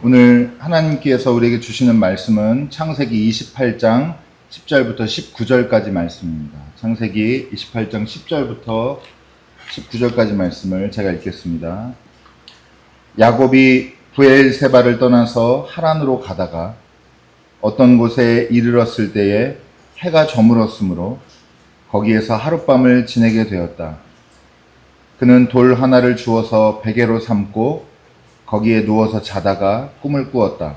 오늘 하나님께서 우리에게 주시는 말씀은 창세기 28장 10절부터 19절까지 말씀입니다. 창세기 28장 10절부터 19절까지 말씀을 제가 읽겠습니다. 야곱이 브엘세바를 떠나서 하란으로 가다가 어떤 곳에 이르렀을 때에 해가 저물었으므로 거기에서 하룻밤을 지내게 되었다. 그는 돌 하나를 주워서 베개로 삼고 거기에 누워서 자다가 꿈을 꾸었다.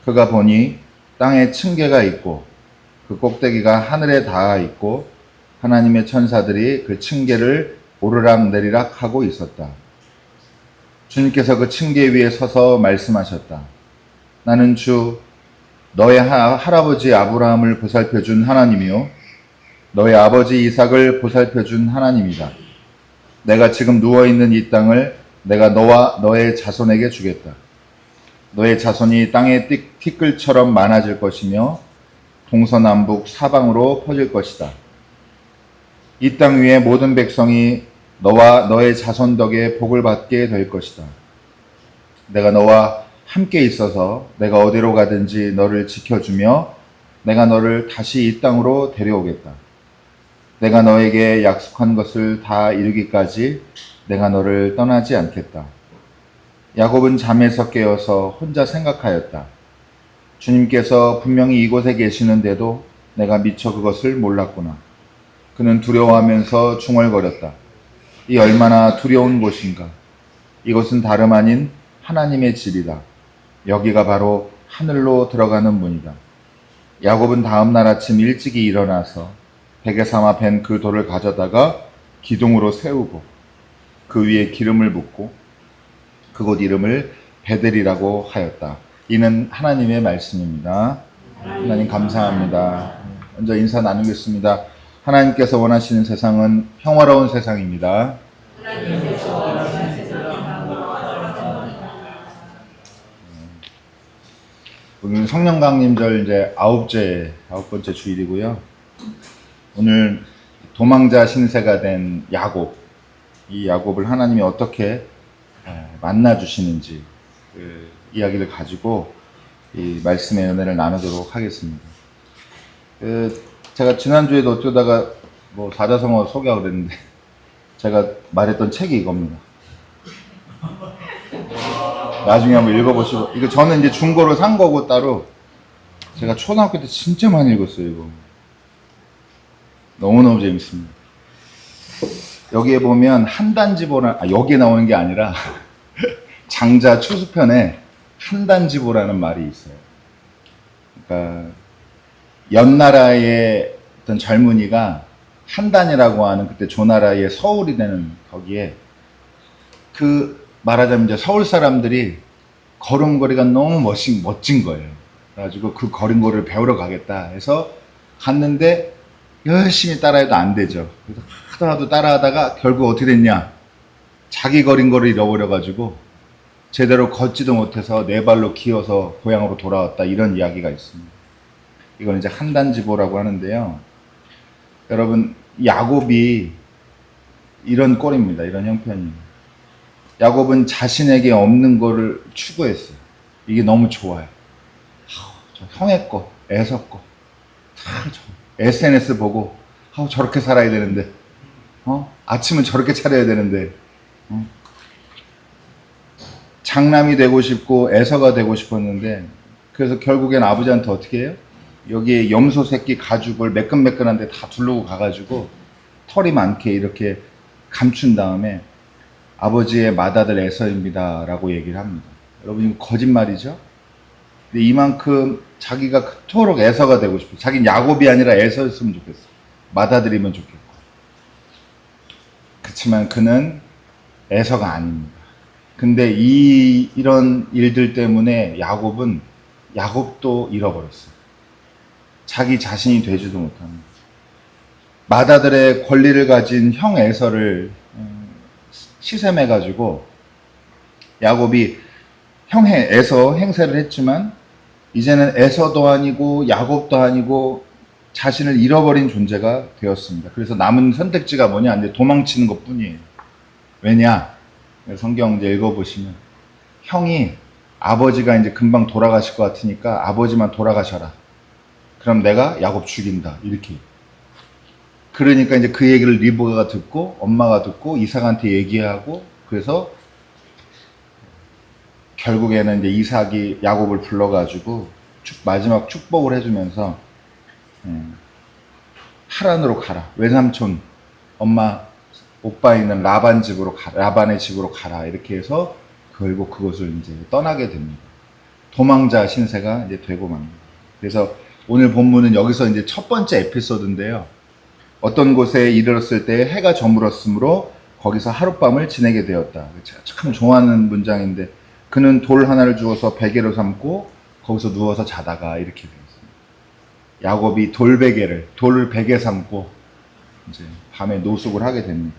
그가 보니 땅에 층계가 있고 그 꼭대기가 하늘에 닿아 있고 하나님의 천사들이 그 층계를 오르락 내리락 하고 있었다. 주님께서 그 층계 위에 서서 말씀하셨다. 나는 주 너의 할아버지 아브라함을 보살펴준 하나님이요 너의 아버지 이삭을 보살펴준 하나님이다. 내가 지금 누워있는 이 땅을 내가 너와 너의 자손에게 주겠다. 너의 자손이 땅의 티끌처럼 많아질 것이며 동서남북 사방으로 퍼질 것이다. 이 땅 위의 모든 백성이 너와 너의 자손 덕에 복을 받게 될 것이다. 내가 너와 함께 있어서 내가 어디로 가든지 너를 지켜주며 내가 너를 다시 이 땅으로 데려오겠다. 내가 너에게 약속한 것을 다 이루기까지 내가 너를 떠나지 않겠다. 야곱은 잠에서 깨어서 혼자 생각하였다. 주님께서 분명히 이곳에 계시는데도 내가 미처 그것을 몰랐구나. 그는 두려워하면서 중얼거렸다. 이 얼마나 두려운 곳인가. 이것은 다름 아닌 하나님의 집이다. 여기가 바로 하늘로 들어가는 문이다. 야곱은 다음 날 아침 일찍이 일어나서 베개 삼아 벤 그 돌을 가져다가 기둥으로 세우고 그 위에 기름을 붓고 그곳 이름을 베델이라고 하였다. 이는 하나님의 말씀입니다. 하나님 감사합니다. 먼저 인사 나누겠습니다. 하나님께서 원하시는 세상은 평화로운 세상입니다. 오늘 성령 강림절 이제 아홉 번째 주일이고요. 오늘 도망자 신세가 된 야곱, 이 야곱을 하나님이 어떻게 만나 주시는지 그 이야기를 가지고 이 말씀의 은혜를 나누도록 하겠습니다. 제가 지난주에도 어쩌다가 뭐 사자성어 소개하고 그랬는데 제가 말했던 책이 이겁니다. 나중에 한번 읽어보시고, 이거 저는 이제 중고로 산 거고 따로 제가 초등학교 때 진짜 많이 읽었어요. 이거 너무너무 재밌습니다. 여기에 보면 한단지보라는, 여기에 나오는 게 아니라 장자 추수편에 한단지보라는 말이 있어요. 그러니까 연나라의 어떤 젊은이가 한단이라고 하는 그때 조나라의 서울이 되는 거기에 그 말하자면 이제 서울 사람들이 걸음걸이가 너무 멋진 거예요. 그래가지고 그 걸음걸이를 배우러 가겠다 해서 갔는데 열심히 따라해도 안 되죠. 그래서 하도 따라하다가 결국 어떻게 됐냐? 자기 걸음걸이를 잃어버려가지고 제대로 걷지도 못해서 네 발로 기어서 고향으로 돌아왔다, 이런 이야기가 있습니다. 이건 이제 한단지보라고 하는데요. 여러분, 야곱이 이런 꼴입니다. 이런 형편입니다. 야곱은 자신에게 없는 거를 추구했어요. 이게 너무 좋아요. 저 형의 거, 에서 거, SNS 보고 저렇게 살아야 되는데, 아침은 저렇게 차려야 되는데, 장남이 되고 싶고 에서가 되고 싶었는데, 그래서 결국엔 아버지한테 어떻게 해요? 여기에 염소 새끼 가죽을 매끈매끈한데 다 두르고 가가지고 털이 많게 이렇게 감춘 다음에 아버지의 맏아들 에서입니다 라고 얘기를 합니다. 여러분, 이거 거짓말이죠? 근데 이만큼 자기가 그토록 에서가 되고 싶어. 자기는 야곱이 아니라 에서였으면 좋겠어. 맏아들이면 좋겠고. 그렇지만 그는 에서가 아닙니다. 근데 이런 일들 때문에 야곱도 잃어버렸어요. 자기 자신이 되지도 못합니다. 맏아들의 권리를 가진 형 에서를 시샘해가지고 야곱이 형 에서 행세를 했지만 이제는 에서도 아니고 야곱도 아니고 자신을 잃어버린 존재가 되었습니다. 그래서 남은 선택지가 뭐냐? 이제 도망치는 것 뿐이에요. 왜냐? 성경 이제 읽어보시면 형이 아버지가 이제 금방 돌아가실 것 같으니까 아버지만 돌아가셔라. 그럼 내가 야곱 죽인다. 이렇게. 그러니까 이제 그 얘기를 리브가가 듣고 엄마가 듣고 이삭한테 얘기하고 그래서 결국에는 이제 이삭이 야곱을 불러가지고 마지막 축복을 해주면서 하란으로 가라. 외삼촌 엄마 오빠 있는 라반 집으로 라반의 집으로 가라. 이렇게 해서 결국 그곳을 이제 떠나게 됩니다. 도망자 신세가 이제 되고 맙니다. 그래서 오늘 본문은 여기서 이제 첫 번째 에피소드인데요. 어떤 곳에 이르렀을 때 해가 저물었으므로 거기서 하룻밤을 지내게 되었다. 제가 참 좋아하는 문장인데 그는 돌 하나를 주어서 베개로 삼고 거기서 누워서 자다가 이렇게 되었습니다. 야곱이 돌을 베개 삼고 이제 밤에 노숙을 하게 됩니다.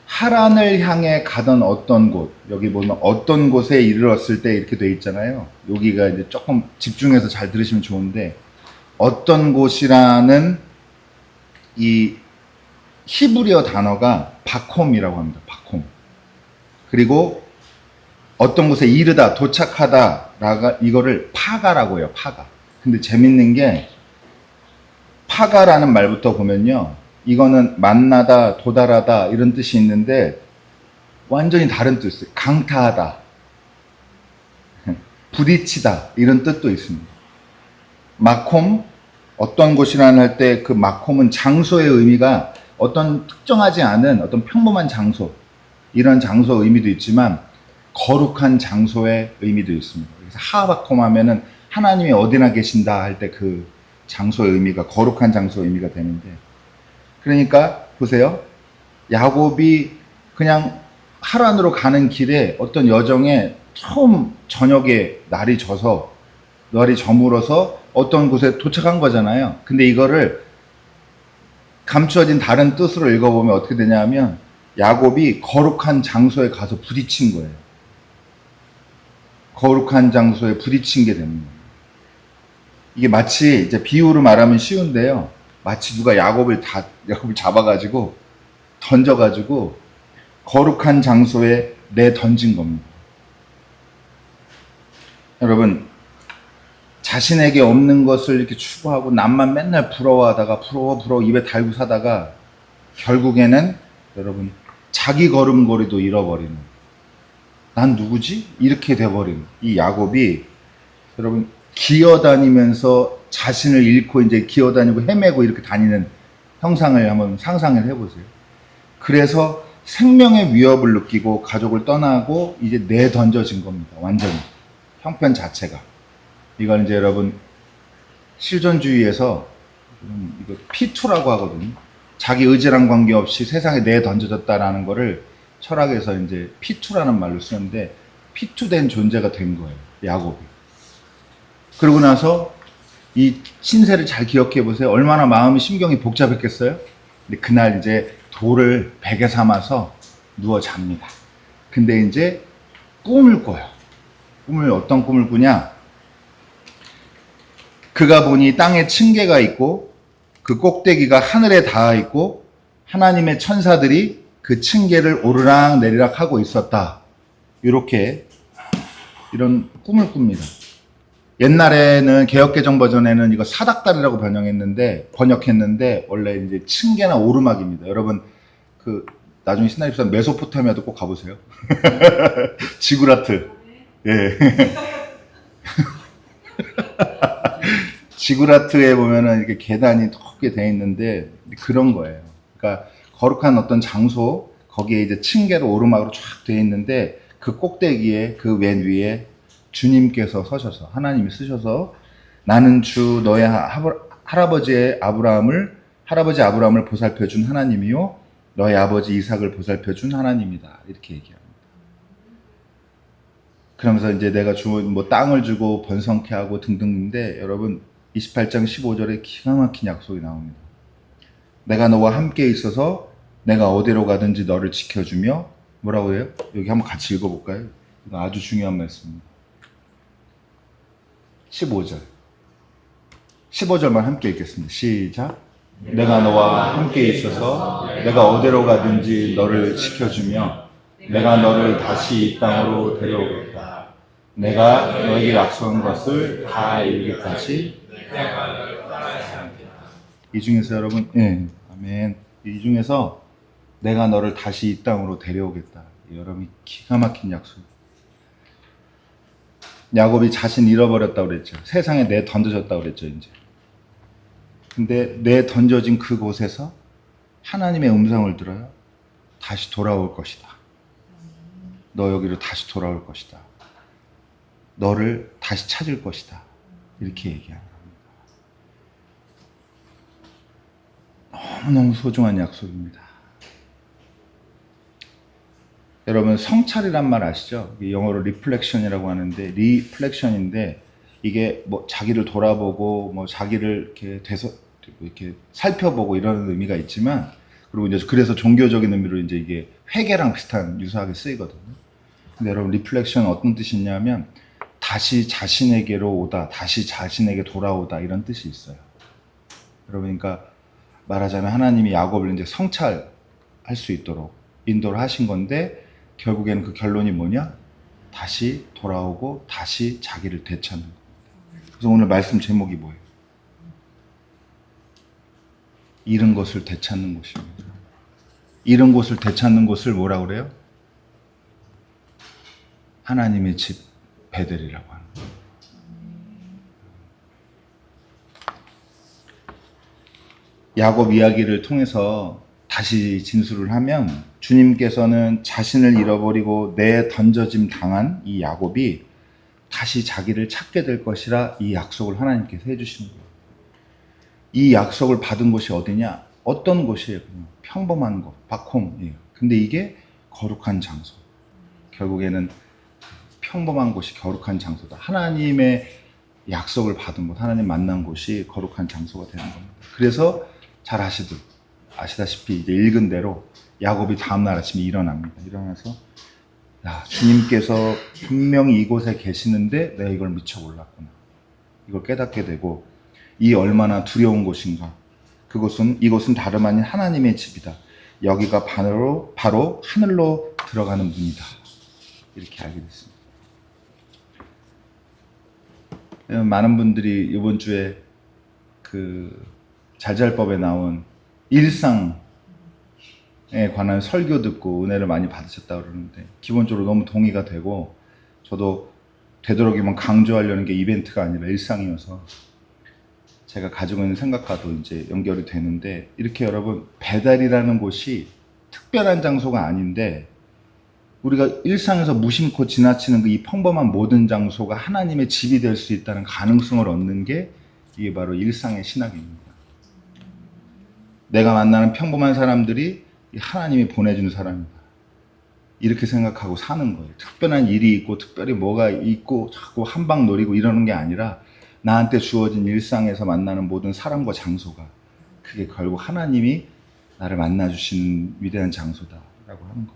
하란을 향해 가던 어떤 곳, 여기 보면 어떤 곳에 이르렀을 때 이렇게 돼 있잖아요. 여기가 이제 조금 집중해서 잘 들으시면 좋은데 어떤 곳이라는 이 히브리어 단어가 바콤이라고 합니다. 바콤. 그리고 어떤 곳에 이르다, 도착하다, 이거를 파가라고 해요. 파가. 근데 재밌는 게 파가라는 말부터 보면요. 이거는 만나다, 도달하다 이런 뜻이 있는데 완전히 다른 뜻이에요. 강타하다, 부딪히다 이런 뜻도 있습니다. 마콤, 어떤 곳이라는 할 때 그 마콤은 장소의 의미가 어떤 특정하지 않은 어떤 평범한 장소, 이런 장소 의미도 있지만 거룩한 장소의 의미도 있습니다. 그래서 하바콤 하면은 하나님이 어디나 계신다 할 때 그 장소의 의미가 거룩한 장소의 의미가 되는데, 그러니까 보세요. 야곱이 그냥 하란으로 가는 길에 어떤 여정에 처음 저녁에 날이 저물어서 어떤 곳에 도착한 거잖아요. 근데 이거를 감추어진 다른 뜻으로 읽어보면 어떻게 되냐면 야곱이 거룩한 장소에 가서 부딪힌 거예요. 거룩한 장소에 부딪힌 게 됩니다. 이게 마치 이제 비유로 말하면 쉬운데요. 마치 누가 야곱을 잡아가지고 던져가지고 거룩한 장소에 내던진 겁니다. 여러분, 자신에게 없는 것을 이렇게 추구하고 남만 맨날 부러워하다가 부러워 입에 달고 사다가 결국에는 여러분 자기 걸음걸이도 잃어버리는, 난 누구지? 이렇게 돼버린 이 야곱이 여러분 기어다니면서 자신을 잃고 이제 기어다니고 헤매고 이렇게 다니는 형상을 한번 상상을 해보세요. 그래서 생명의 위협을 느끼고 가족을 떠나고 이제 내던져진 겁니다. 완전히 형편 자체가. 이건 이제 여러분 실존주의에서 이거 P2라고 하거든요. 자기 의지랑 관계없이 세상에 내던져졌다라는 거를 철학에서 이제 P2라는 말로 쓰는데 P2 된 존재가 된 거예요. 야곱이. 그러고 나서 이 신세를 잘 기억해 보세요. 얼마나 마음이 심경이 복잡했겠어요? 근데 그날 이제 돌을 베개 삼아서 누워 잡니다. 근데 이제 꿈을 꿔요. 어떤 꿈을 꾸냐? 그가 보니 땅에 층계가 있고 그 꼭대기가 하늘에 닿아 있고 하나님의 천사들이 그 층계를 오르락 내리락 하고 있었다. 이런 꿈을 꿉니다. 옛날에는 개역개정 버전에는 이거 사닥다리라고 번역했는데 원래 이제 층계나 오르막입니다. 여러분 그 나중에 시나리오상 메소포타미아도 꼭 가보세요. 지구라트. 예. 지구라트에 보면은 이렇게 계단이 높게 되어 있는데 그런 거예요. 그러니까 거룩한 어떤 장소, 거기에 이제 층계로 오르막으로 쫙 되어 있는데 그 꼭대기에 그 맨 위에 주님께서 서셔서, 하나님이 쓰셔서 나는 주 너의 할아버지 아브라함을 보살펴준 하나님이요 너의 아버지 이삭을 보살펴준 하나님이다. 이렇게 얘기합니다. 그러면서 이제 내가 뭐 땅을 주고 번성케 하고 등등인데 여러분 28장 15절에 기가 막힌 약속이 나옵니다. 내가 너와 함께 있어서 내가 어디로 가든지 너를 지켜주며, 뭐라고 해요? 여기 한번 같이 읽어볼까요? 이거 아주 중요한 말씀입니다. 15절만 함께 읽겠습니다. 시작. 내가 너와 함께 있어서 내가 어디로 가든지 너를 지켜주며 내가 너를 다시 이 땅으로 데려오겠다. 내가 너에게 약속한 것을 다 이루기까지. 이 중에서 여러분, 예, 아멘. 이 중에서 내가 너를 다시 이 땅으로 데려오겠다. 여러분, 기가 막힌 약속. 야곱이 자신 잃어버렸다고 그랬죠. 세상에 내 던져졌다고 그랬죠, 이제. 근데 내 던져진 그곳에서 하나님의 음성을 들어요. 다시 돌아올 것이다. 너 여기로 다시 돌아올 것이다. 너를 다시 찾을 것이다. 이렇게 얘기하는 겁니다. 너무너무 소중한 약속입니다. 여러분, 성찰이란 말 아시죠? 영어로 리플렉션이라고 하는데, 리플렉션인데, 이게 뭐 자기를 돌아보고, 뭐 자기를 이렇게 살펴보고 이런 의미가 있지만, 그리고 이제 그래서 종교적인 의미로 이제 이게 회개랑 비슷한 유사하게 쓰이거든요. 근데 여러분, 리플렉션은 어떤 뜻이 있냐면, 다시 자신에게로 오다, 다시 자신에게 돌아오다, 이런 뜻이 있어요. 여러분, 그러니까 말하자면 하나님이 야곱을 이제 성찰할 수 있도록 인도를 하신 건데, 결국에는 그 결론이 뭐냐? 다시 돌아오고 다시 자기를 되찾는 겁니다. 그래서 오늘 말씀 제목이 뭐예요? 잃은 것을 되찾는 곳입니다. 잃은 곳을 되찾는 곳을 뭐라고 그래요? 하나님의 집 베델이라고 하는 거예요. 야곱 이야기를 통해서 다시 진술을 하면 주님께서는 자신을 잃어버리고 내던져짐 당한 이 야곱이 다시 자기를 찾게 될 것이라 이 약속을 하나님께서 해주시는 거예요. 이 약속을 받은 곳이 어디냐? 어떤 곳이에요? 그냥 평범한 곳, 박홍이에요. 근데 이게 거룩한 장소. 결국에는 평범한 곳이 거룩한 장소다. 하나님의 약속을 받은 곳, 하나님 만난 곳이 거룩한 장소가 되는 겁니다. 그래서 잘 아시다시피 이제 읽은 대로 야곱이 다음날 아침에 일어납니다. 일어나서 주님께서 분명히 이곳에 계시는데 내가 이걸 미처 몰랐구나. 이걸 깨닫게 되고 이 얼마나 두려운 곳인가. 이곳은 다름 아닌 하나님의 집이다. 여기가 바로 하늘로 들어가는 문이다. 이렇게 알게 됐습니다. 많은 분들이 이번 주에 그 잘잘법에 나온 일상에 관한 설교 듣고 은혜를 많이 받으셨다고 그러는데 기본적으로 너무 동의가 되고 저도 되도록이면 강조하려는 게 이벤트가 아니라 일상이어서 제가 가지고 있는 생각과도 이제 연결이 되는데 이렇게 여러분 배달이라는 곳이 특별한 장소가 아닌데 우리가 일상에서 무심코 지나치는 이 평범한 모든 장소가 하나님의 집이 될 수 있다는 가능성을 얻는 게 이게 바로 일상의 신학입니다. 내가 만나는 평범한 사람들이 하나님이 보내준 사람이다. 이렇게 생각하고 사는 거예요. 특별한 일이 있고 특별히 뭐가 있고 자꾸 한방 노리고 이러는 게 아니라 나한테 주어진 일상에서 만나는 모든 사람과 장소가 그게 결국 하나님이 나를 만나주시는 위대한 장소다라고 하는 겁니다.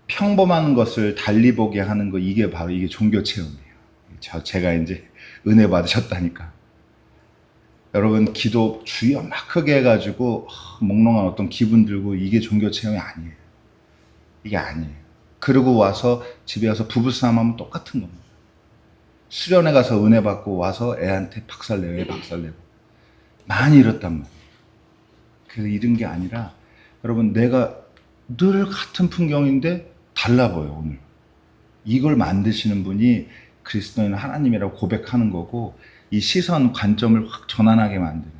평범한 것을 달리 보게 하는 거 이게 바로 이게 종교 체험이에요. 제가 이제 은혜 받으셨다니까. 여러분 기도 주여 막 크게 해가지고 몽롱한 어떤 기분 들고 이게 종교 체험이 아니에요. 이게 아니에요. 그러고 와서 집에 와서 부부싸움하면 똑같은 겁니다. 수련회 가서 은혜 받고 와서 애한테 박살내고 애 박살내고 많이 이렇단 말이에요. 그래서 이런 게 아니라 여러분 내가 늘 같은 풍경인데 달라 보여 오늘. 이걸 만드시는 분이 그리스도인 하나님이라고 고백하는 거고 이 시선 관점을 확 전환하게 만드는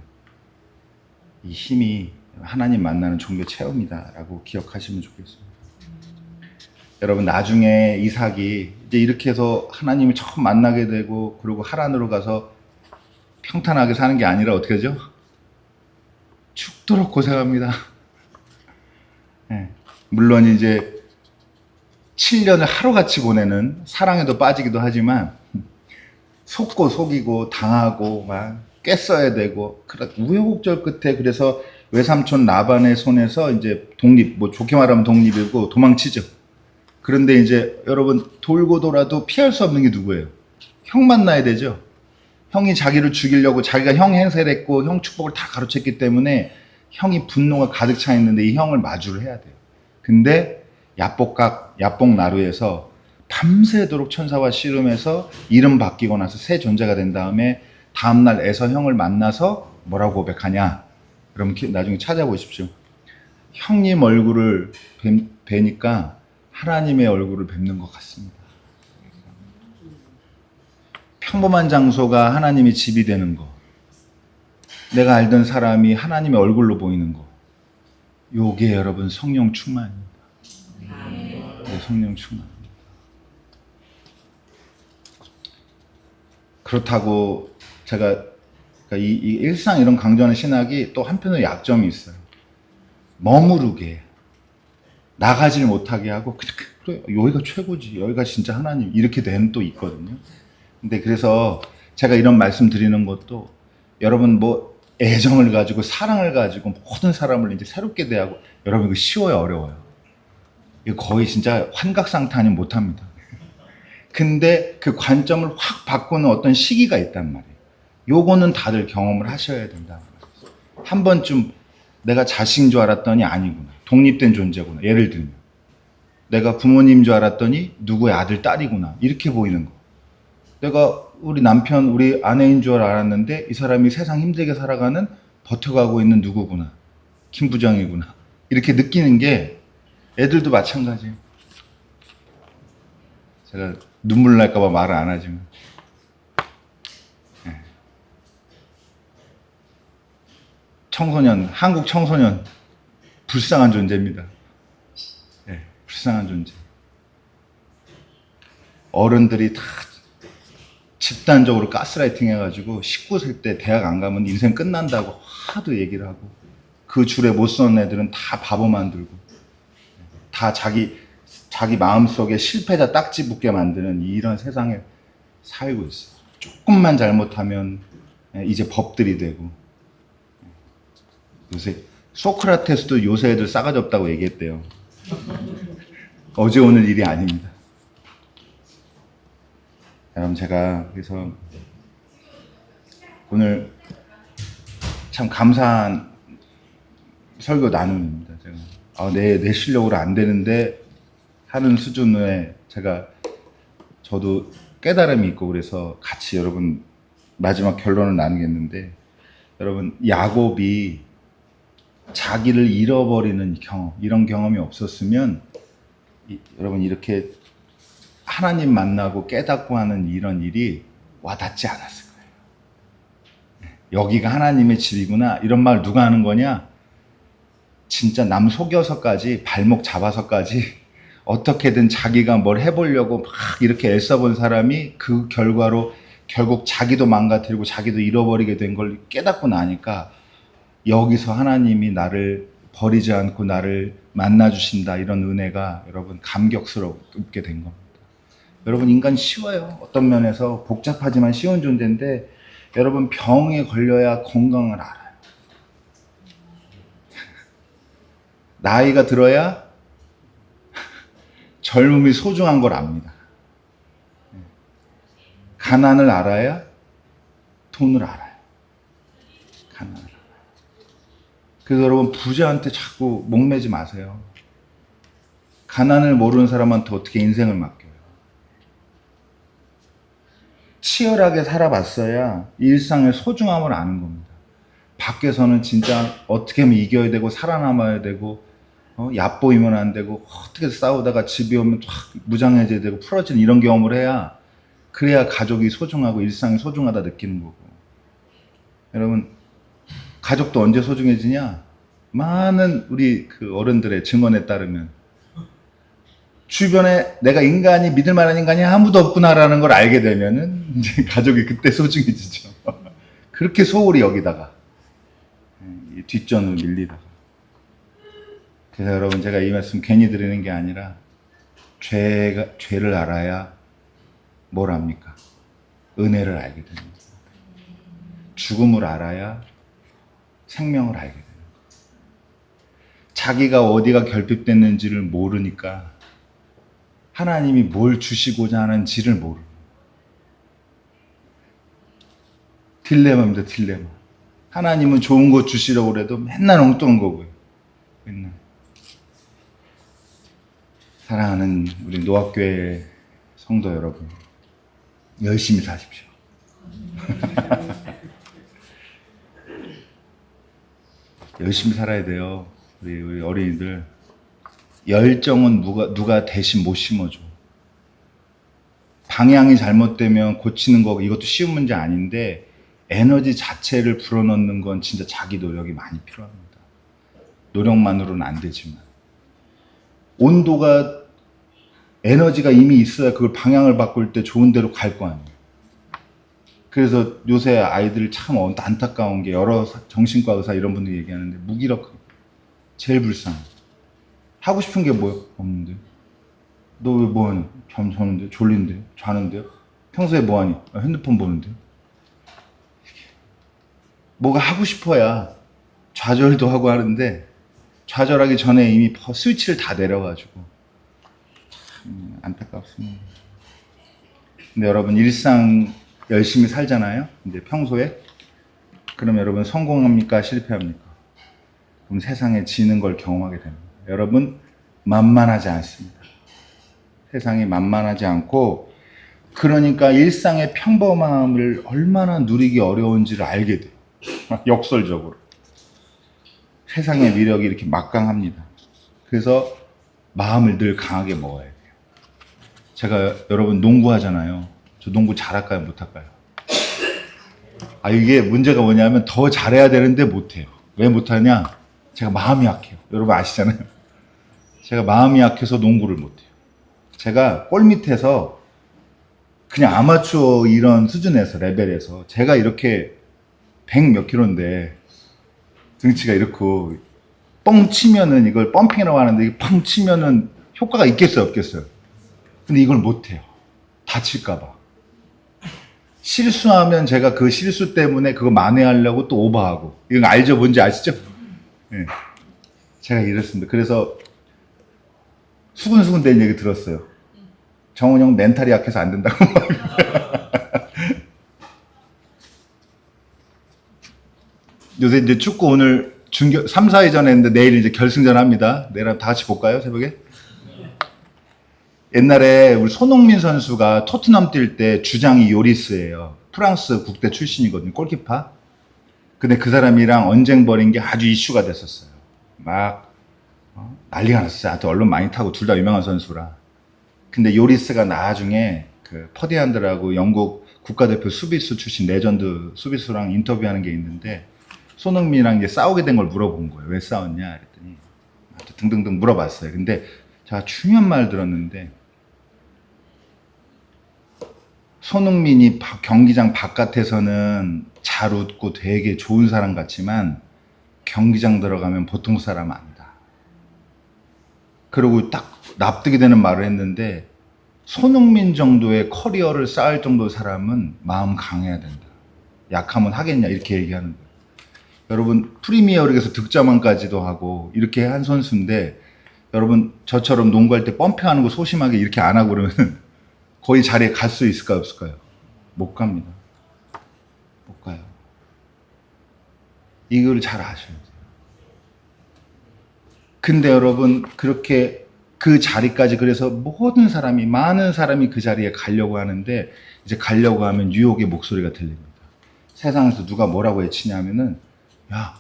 이 힘이 하나님 만나는 종교 체험이다라고 기억하시면 좋겠습니다. 여러분 나중에 이삭이 이제 이렇게 해서 하나님을 처음 만나게 되고 그리고 하란으로 가서 평탄하게 사는 게 아니라 어떻게 하죠? 죽도록 고생합니다. 네. 물론 이제 7년을 하루같이 보내는 사랑에도 빠지기도 하지만 속고 속이고 당하고 막 깼어야 되고 우여곡절 끝에 그래서 외삼촌 라반의 손에서 이제 뭐 좋게 말하면 독립이고 도망치죠. 그런데 이제 여러분 돌고 돌아도 피할 수 없는 게 누구예요? 형 만나야 되죠. 형이 자기를 죽이려고 자기가 형 행세를 했고 형 축복을 다 가로챘기 때문에 형이 분노가 가득 차 있는데 이 형을 마주를 해야 돼요. 근데 야복나루에서 밤새도록 천사와 씨름해서 이름 바뀌고 나서 새 존재가 된 다음에 다음날 에서형을 만나서 뭐라고 고백하냐? 그럼 나중에 찾아보십시오. 형님 얼굴을 뵈니까 하나님의 얼굴을 뵙는 것 같습니다. 평범한 장소가 하나님의 집이 되는 거, 내가 알던 사람이 하나님의 얼굴로 보이는 거, 요게 여러분 성령 충만입니다. 네, 성령 충만. 그렇다고 제가 이 일상 이런 강조하는 신학이 또 한편으로 약점이 있어요. 머무르게, 나가질 못하게 하고 그래, 여기가 최고지, 여기가 진짜 하나님, 이렇게 되는 또 있거든요. 근데 그래서 제가 이런 말씀 드리는 것도 여러분 뭐 애정을 가지고 사랑을 가지고 모든 사람을 이제 새롭게 대하고, 여러분 이거 쉬워요, 어려워요? 이거 거의 진짜 환각상탄이 못합니다. 근데 그 관점을 확 바꾸는 어떤 시기가 있단 말이에요. 요거는 다들 경험을 하셔야 된다. 한 번쯤 내가 자식인 줄 알았더니 아니구나, 독립된 존재구나. 예를 들면 내가 부모님인 줄 알았더니 누구의 아들, 딸이구나, 이렇게 보이는 거. 내가 우리 남편, 우리 아내인 줄 알았는데 이 사람이 세상 힘들게 살아가는, 버텨가고 있는 누구구나, 김부장이구나, 이렇게 느끼는 게 애들도 마찬가지예요. 제가 눈물 날까봐 말을 안 하지만, 청소년, 한국 청소년 불쌍한 존재입니다. 네, 불쌍한 존재. 어른들이 다 집단적으로 가스라이팅 해가지고 19세 때 대학 안 가면 인생 끝난다고 하도 얘기를 하고, 그 줄에 못 서는 애들은 다 바보 만들고, 다 자기 마음속에 실패자 딱지 붙게 만드는 이런 세상에 살고 있어요. 조금만 잘못하면 이제 법들이 되고. 요새 소크라테스도 요새 애들 싸가지 없다고 얘기했대요. 어제 오늘 일이 아닙니다. 여러분, 제가 그래서 오늘 참 감사한 설교 나눔입니다. 제가 내 실력으로 안 되는데 하는 수준에 저도 깨달음이 있고, 그래서 같이 여러분 마지막 결론을 나누겠는데, 여러분 야곱이 자기를 잃어버리는 경험, 이런 경험이 없었으면 여러분 이렇게 하나님 만나고 깨닫고 하는 이런 일이 와닿지 않았을 거예요. 여기가 하나님의 집이구나, 이런 말 누가 하는 거냐? 진짜 남 속여서까지, 발목 잡아서까지 어떻게든 자기가 뭘 해보려고 막 이렇게 애써본 사람이 그 결과로 결국 자기도 망가뜨리고 자기도 잃어버리게 된 걸 깨닫고 나니까, 여기서 하나님이 나를 버리지 않고 나를 만나주신다, 이런 은혜가 여러분 감격스럽게 된 겁니다. 여러분, 인간 쉬워요. 어떤 면에서 복잡하지만 쉬운 존재인데, 여러분 병에 걸려야 건강을 알아요. 나이가 들어야 젊음이 소중한 걸 압니다. 가난을 알아야 돈을 알아요. 가난을 알아요. 그래서 여러분 부자한테 자꾸 목매지 마세요. 가난을 모르는 사람한테 어떻게 인생을 맡겨요? 치열하게 살아봤어야 일상의 소중함을 아는 겁니다. 밖에서는 진짜 어떻게 하면 이겨야 되고 살아남아야 되고, 얕보이면 안 되고, 어떻게 싸우다가 집에 오면 확 무장해제야 되고 풀어지는 이런 경험을 해야, 그래야 가족이 소중하고 일상이 소중하다 느끼는 거고. 여러분, 가족도 언제 소중해지냐? 많은 우리 그 어른들의 증언에 따르면 주변에 내가 인간이, 믿을 만한 인간이 아무도 없구나라는 걸 알게 되면은 이제 가족이 그때 소중해지죠. 그렇게 소홀히 여기다가 뒷전으로 밀리다가. 그래서 여러분, 제가 이 말씀 괜히 드리는 게 아니라, 죄를 알아야 뭘 압니까? 은혜를 알게 됩니다. 죽음을 알아야 생명을 알게 됩니다. 자기가 어디가 결핍됐는지를 모르니까 하나님이 뭘 주시고자 하는지를 모르는 딜레마입니다. 딜레마. 하나님은 좋은 거 주시려고 그래도 맨날 엉뚱한 거고요. 맨날. 사랑하는 우리 노학교의 성도 여러분, 열심히 사십시오. 열심히 살아야 돼요. 우리 어린이들. 열정은 누가 대신 못 심어줘. 방향이 잘못되면 고치는 거 이것도 쉬운 문제 아닌데 에너지 자체를 불어넣는 건 진짜 자기 노력이 많이 필요합니다. 노력만으로는 안 되지만 온도가 에너지가 이미 있어야 그걸 방향을 바꿀 때 좋은 데로 갈 거 아니에요. 그래서 요새 아이들 참 안타까운 게 여러 정신과 의사 이런 분들이 얘기하는데 무기력 제일 불쌍해. 하고 싶은 게 뭐야? 없는데. 너 왜 뭐하냐? 잠 자는데? 졸린데? 자는데요? 평소에 뭐하니? 핸드폰 보는데? 뭐가 하고 싶어야 좌절도 하고 하는데 좌절하기 전에 이미 스위치를 다 내려가지고 안타깝습니다. 근데 여러분 일상 열심히 살잖아요. 이제 평소에 그럼 여러분 성공합니까? 실패합니까? 그럼 세상에 지는 걸 경험하게 됩니다. 여러분 만만하지 않습니다. 세상이 만만하지 않고 그러니까 일상의 평범함을 얼마나 누리기 어려운지를 알게 돼요. 역설적으로. 세상의 위력이 이렇게 막강합니다. 그래서 마음을 늘 강하게 먹어야 돼요. 제가 여러분 농구 하잖아요. 저 농구 잘할까요? 못할까요? 이게 문제가 뭐냐면 더 잘해야 되는데 못해요. 왜 못하냐? 제가 마음이 약해요. 여러분 아시잖아요. 제가 마음이 약해서 농구를 못해요. 제가 골 밑에서 그냥 아마추어 이런 수준에서 레벨에서 제가 이렇게 100 몇 킬로인데 등치가 이렇고 뻥 치면은 이걸 펌핑이라고 하는데 이게 펑 치면은 효과가 있겠어요 없겠어요? 근데 이걸 못해요. 다칠까봐. 실수하면 제가 그 실수 때문에 그거 만회하려고 또 오버하고. 이건 알죠? 뭔지 아시죠? 네. 제가 이랬습니다. 그래서 수근수근 된 얘기 들었어요. 정훈 형 멘탈이 약해서 안 된다고. 요새 이제 축구 오늘 3, 4회전 했는데 내일 이제 결승전 합니다. 내일 다 같이 볼까요? 새벽에? 옛날에 우리 손흥민 선수가 토트넘 뛸 때 주장이 요리스예요. 프랑스 국대 출신이거든요. 골키퍼. 근데 그 사람이랑 언쟁 벌인 게 아주 이슈가 됐었어요. 막 난리가 났어요. 하여튼 언론 많이 타고 둘 다 유명한 선수라. 근데 요리스가 나중에 그 퍼디안드라고 영국 국가대표 수비수 출신 레전드 수비수랑 인터뷰하는 게 있는데 손흥민이랑 이제 싸우게 된 걸 물어본 거예요. 왜 싸웠냐 그랬더니 등등등 물어봤어요. 근데 제가 중요한 말 들었는데 손흥민이 경기장 바깥에서는 잘 웃고 되게 좋은 사람 같지만 경기장 들어가면 보통 사람 아니다. 그리고 딱 납득이 되는 말을 했는데 손흥민 정도의 커리어를 쌓을 정도의 사람은 마음 강해야 된다. 약하면 하겠냐 이렇게 얘기하는 거예요. 여러분 프리미어리그에서 득점왕까지도 하고 이렇게 한 선수인데 여러분 저처럼 농구할 때 펌핑하는 거 소심하게 이렇게 안 하고 그러면 거의 자리에 갈 수 있을까요 없을까요? 못 갑니다. 못 가요. 이걸 잘 아셔야 돼요. 근데 여러분 그렇게 그 자리까지 그래서 모든 사람이 많은 사람이 그 자리에 가려고 하는데 이제 가려고 하면 유혹의 목소리가 들립니다. 세상에서 누가 뭐라고 외치냐면은 야,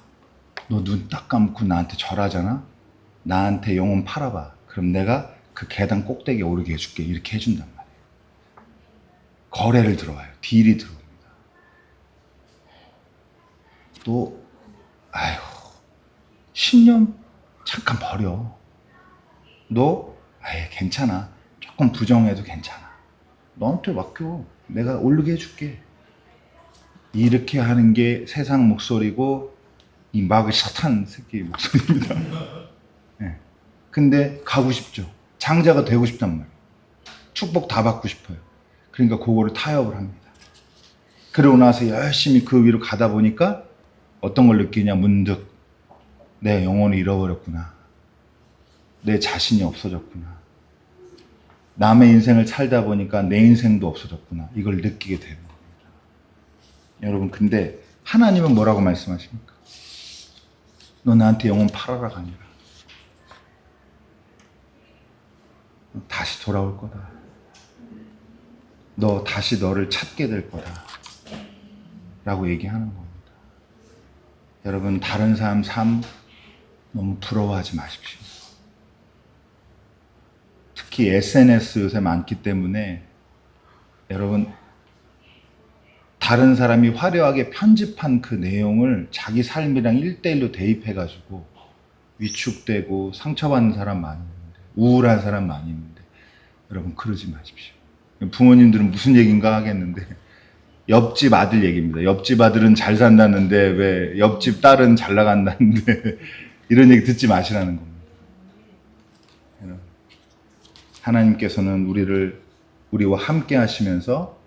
너 눈 딱 감고 나한테 절하잖아? 나한테 영혼 팔아봐. 그럼 내가 그 계단 꼭대기에 오르게 해줄게. 이렇게 해준단 말이에요. 거래를 들어와요. 딜이 들어옵니다. 또 아휴 10년 잠깐 버려. 너 아예 괜찮아. 조금 부정해도 괜찮아. 너한테 맡겨. 내가 오르게 해줄게. 이렇게 하는 게 세상 목소리고 이 마귀 사탄 새끼 목소리입니다. 네. 근데 가고 싶죠. 장자가 되고 싶단 말이에요. 축복 다 받고 싶어요. 그러니까 그거를 타협을 합니다. 그러고 나서 열심히 그 위로 가다 보니까 어떤 걸 느끼냐 문득 내 영혼을 잃어버렸구나. 내 자신이 없어졌구나. 남의 인생을 살다 보니까 내 인생도 없어졌구나. 이걸 느끼게 되는 겁니다. 여러분 근데 하나님은 뭐라고 말씀하십니까? 너 나한테 영혼 팔아라 아니라 다시 돌아올 거다. 너 다시 너를 찾게 될 거다 라고 얘기하는 겁니다. 여러분, 다른 사람 삶 너무 부러워하지 마십시오. 특히 SNS 요새 많기 때문에 여러분, 다른 사람이 화려하게 편집한 그 내용을 자기 삶이랑 1대1로 대입해가지고 위축되고 상처받는 사람 많이 있는데, 우울한 사람 많이 있는데, 여러분 그러지 마십시오. 부모님들은 무슨 얘기인가 하겠는데, 옆집 아들 얘기입니다. 옆집 아들은 잘 산다는데 왜 옆집 딸은 잘 나간다는데 이런 얘기 듣지 마시라는 겁니다. 하나님께서는 우리와 함께 하시면서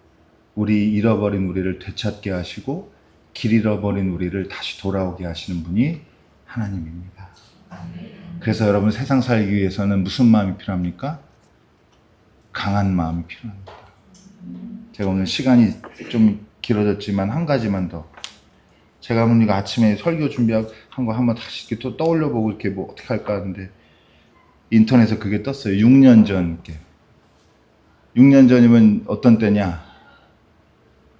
우리 잃어버린 우리를 되찾게 하시고 길 잃어버린 우리를 다시 돌아오게 하시는 분이 하나님입니다. 그래서 여러분, 세상 살기 위해서는 무슨 마음이 필요합니까? 강한 마음이 필요합니다. 제가 오늘 시간이 좀 길어졌지만 한 가지만 더. 제가 오늘 아침에 설교 준비한 거 한번 다시 이렇게 또 떠올려보고 이렇게 뭐 어떻게 할까 하는데 인터넷에 그게 떴어요. 6년 전. 6년 전이면 어떤 때냐?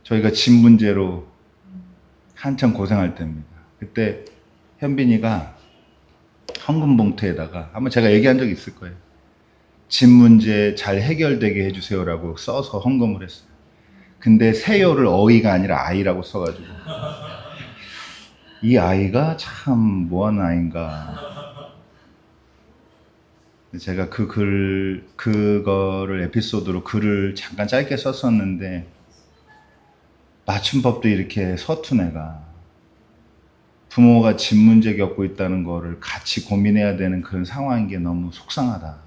저희가 집 문제로 한참 고생할 때입니다. 그때 현빈이가 헌금 봉투에다가 한번 제가 얘기한 적이 있을 거예요. 집 문제 잘 해결되게 해주세요라고 써서 헌금을 했어요. 근데 세요를 어이가 아니라 아이라고 써가지고 이 아이가 참 뭐하는 아이인가. 제가 그거를 에피소드로 글을 잠깐 짧게 썼었는데, 맞춤법도 이렇게 서툰 애가 부모가 집 문제 겪고 있다는 거를 같이 고민해야 되는 그런 상황인 게 너무 속상하다.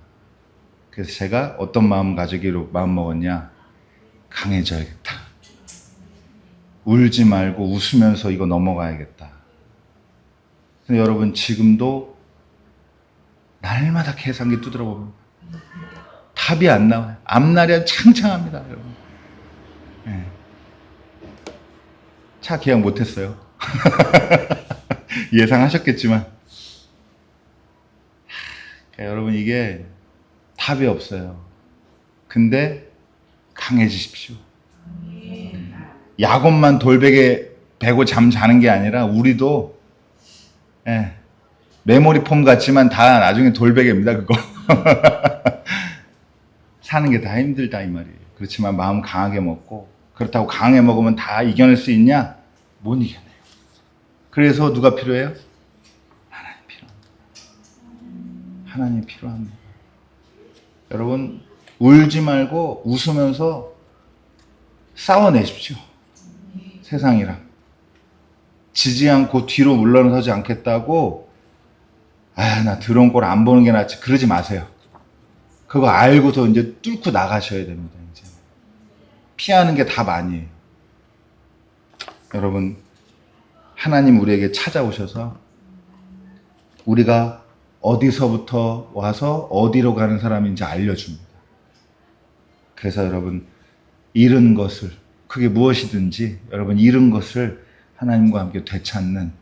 그래서 제가 어떤 마음 가지기로 마음먹었냐? 강해져야겠다. 울지 말고 웃으면서 이거 넘어가야겠다. 근데 여러분, 지금도 날마다 계산기 두드려 보면 답이 안 나와요. 앞날이 창창합니다, 여러분. 네. 차 계약 못했어요. 예상하셨겠지만. 여러분, 이게 답이 없어요. 근데 강해지십시오. 야곱만 돌베개 베고 잠 자는 게 아니라 우리도 메모리 폼 같지만 다 나중에 돌베개입니다, 그거. 사는 게 다 힘들다 이 말이에요. 그렇지만 마음 강하게 먹고, 그렇다고 강하게 먹으면 다 이겨낼 수 있냐? 못 이겨내요. 그래서 누가 필요해요? 하나님 필요합니다. 하나님 필요합니다. 여러분, 울지 말고 웃으면서 싸워내십시오. 세상이랑. 지지 않고 뒤로 물러서지 않겠다고, 나 더러운 꼴 안 보는 게 낫지, 그러지 마세요. 그거 알고서 이제 뚫고 나가셔야 됩니다. 이제 피하는 게 답 아니에요. 여러분, 하나님 우리에게 찾아오셔서 우리가 어디서부터 와서 어디로 가는 사람인지 알려줍니다. 그래서 여러분, 잃은 것을, 그게 무엇이든지 여러분 잃은 것을 하나님과 함께 되찾는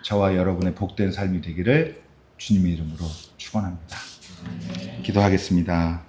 저와 여러분의 복된 삶이 되기를 주님의 이름으로 축원합니다. 기도하겠습니다.